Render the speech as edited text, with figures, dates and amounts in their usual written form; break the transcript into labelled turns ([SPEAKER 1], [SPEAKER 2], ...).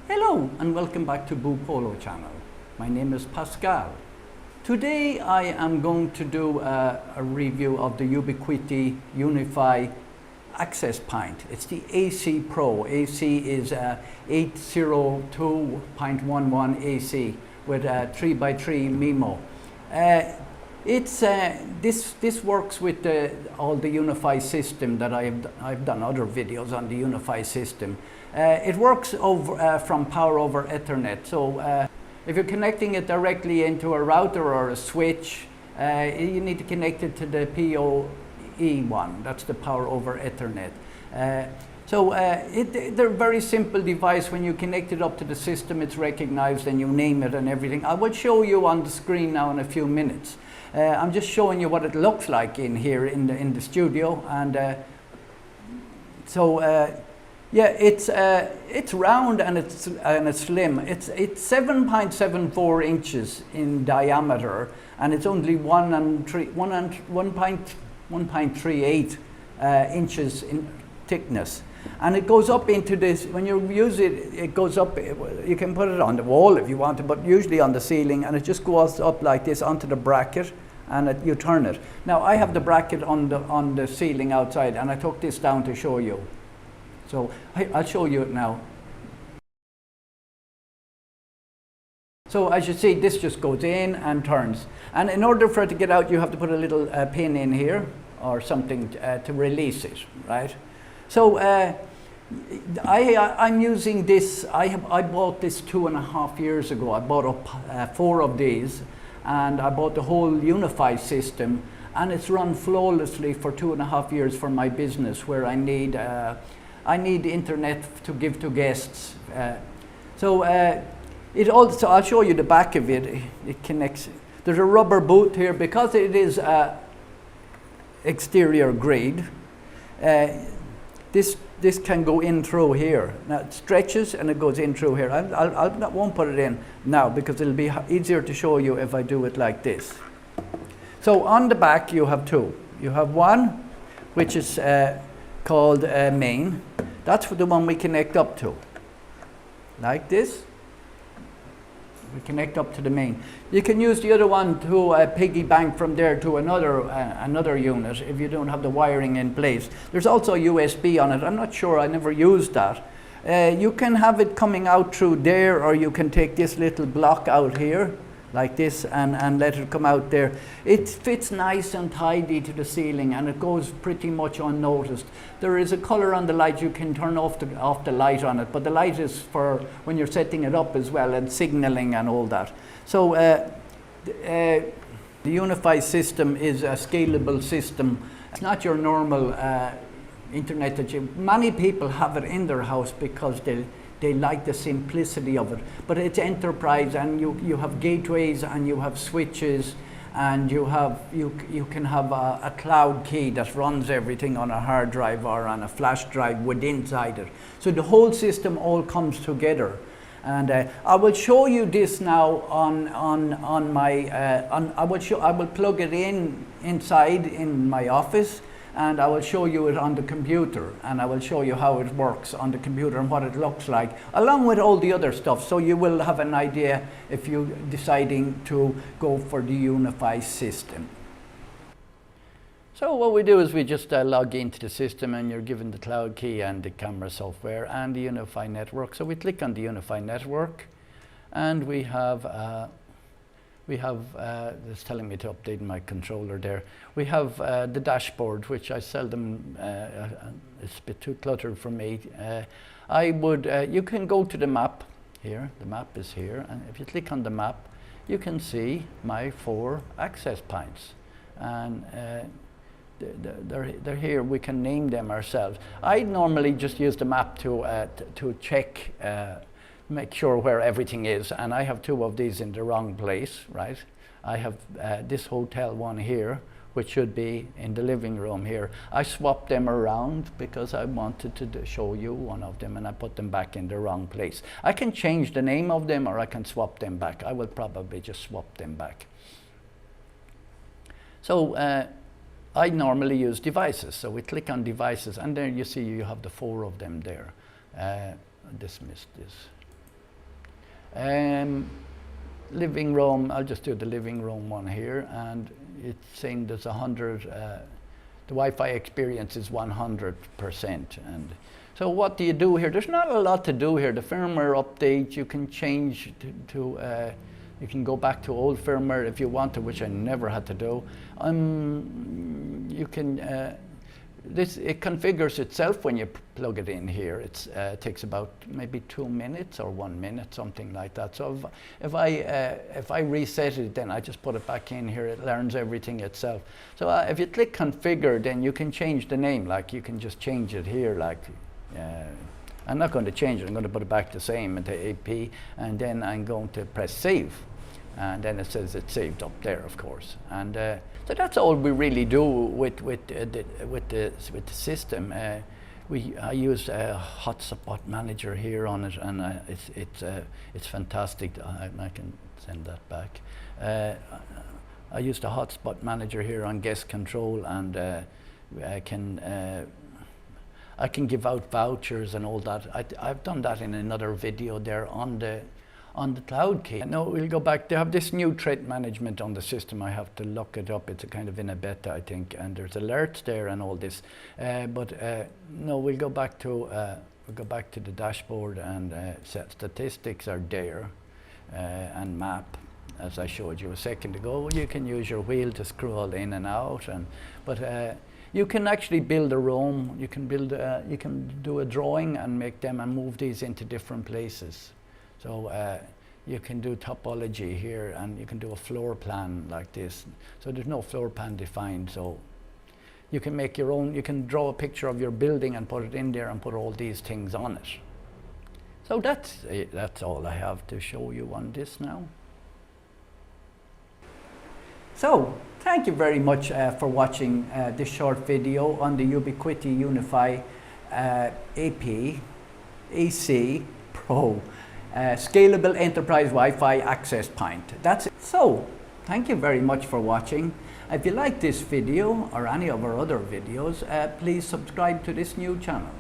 [SPEAKER 1] Hello and welcome back to Boopolo channel. My name is Pascal. Today I am going to do a review of the Ubiquiti UniFi access point. It's the AC Pro. AC is 802.11 AC with a 3x3 MIMO. This works with all the UniFi system that I've done other videos on the UniFi system. It works from power over Ethernet. So if you're connecting it directly into a router or a switch, you need to connect it to the PoE one. That's the power over Ethernet. They're a very simple device. When you connect it up to the system, it's recognized and you name it and everything. I will show you on the screen now in a few minutes. I'm just showing you what it looks like in here in the studio, and yeah, it's round and it's slim. It's 7.74 inches in diameter, and it's only 1.38 inches in thickness. And it goes up into this, when you use it, it goes up, you can put it on the wall if you want to, but usually on the ceiling, and it just goes up like this onto the bracket, and you turn it. Now I have the bracket on the ceiling outside, and I took this down to show you. So I'll show you it now. So as you see, this just goes in and turns. And in order for it to get out, you have to put a little pin in here or something to release it, right? So I'm using this. I bought this 2.5 years ago. I bought up 4 of these, and I bought the whole UniFi system, and it's run flawlessly for 2.5 years for my business, where I need internet to give to guests. It also, I'll show you the back of it. It connects. There's a rubber boot here because it is exterior grade. This can go in through here. Now it stretches and it goes in through here. I won't put it in now because it'll be easier to show you if I do it like this. So on the back you have 2. You have one which is called main. That's the one we connect up to. Like this. We connect up to the main. You can use the other one to piggy bank from there to another unit if you don't have the wiring in place. There's also a USB on it. I'm not sure, I never used that. You can have it coming out through there, or you can take this little block out here like this and let it come out there. It fits nice and tidy to the ceiling, and it goes pretty much unnoticed. There is a color on the light. You can turn off the light on it, but the light is for when you're setting it up as well, and signaling and all that. So the UniFi system is a scalable system. It's not your normal internet that many people have it in their house because they like the simplicity of it, but it's enterprise, and you have gateways and you have switches, and you can have a cloud key that runs everything on a hard drive or on a flash drive inside it. So the whole system all comes together, and I will show you this now on my. I will plug it inside in my office. And I will show you it on the computer, and I will show you how it works on the computer and what it looks like, along with all the other stuff. So you will have an idea if you're deciding to go for the UniFi system. So what we do is we just log into the system, and you're given the cloud key and the camera software and the UniFi network. So we click on the UniFi network, and we have it's telling me to update my controller there. We have the dashboard, which I seldom, it's a bit too cluttered for me. You can go to the map here. The map is here, and if you click on the map, you can see my 4 access points. And they're here. We can name them ourselves. I normally just use the map to check, make sure where everything is, and I have 2 of these in the wrong place, right? I have this hotel one here, which should be in the living room here. I swapped them around because I wanted to show you one of them, and I put them back in the wrong place. I can change the name of them, or I can swap them back. I will probably just swap them back. So I normally use devices, so we click on devices, and there you see you have the 4 of them there. Dismiss this. Living room, I'll just do the living room one here, and it's saying there's 100, the Wi-Fi experience is 100%. And so what do you do here? There's not a lot to do here. The firmware update, you can change to you can go back to old firmware if you want to, which I never had to do. You can, it configures itself when you plug it in here. It takes about maybe 2 minutes or 1 minute, something like that. So if I reset it, then I just put it back in here. It learns everything itself. So if you click configure, then you can change the name. Like you can just change it here. Like I'm not going to change it. I'm going to put it back the same into AP, and then I'm going to press save. And then it says it's saved up there, of course. And so that's all we really do with the system. I use a hotspot manager here on it, and it's fantastic. I can send that back. I use the hotspot manager here on guest control, and I can give out vouchers and all that. I've done that in another video there on the cloud key. Now we'll go back. They have this new threat management on the system. I have to look it up. It's a kind of in a beta, I think, and there's alerts there and all this. No, we'll go back to the dashboard, and statistics are there, and map, as I showed you a second ago. You can use your wheel to scroll in and out, but you can actually build a room. You can build. You can do a drawing and make them and move these into different places. So you can do topology here, and you can do a floor plan like this. So there's no floor plan defined. So you can make your own. You can draw a picture of your building and put it in there and put all these things on it. So that's all I have to show you on this now. So thank you very much for watching this short video on the Ubiquiti UniFi AP AC Pro. Scalable enterprise Wi-Fi access point. That's it. So, thank you very much for watching. If you like this video or any of our other videos, please subscribe to this new channel.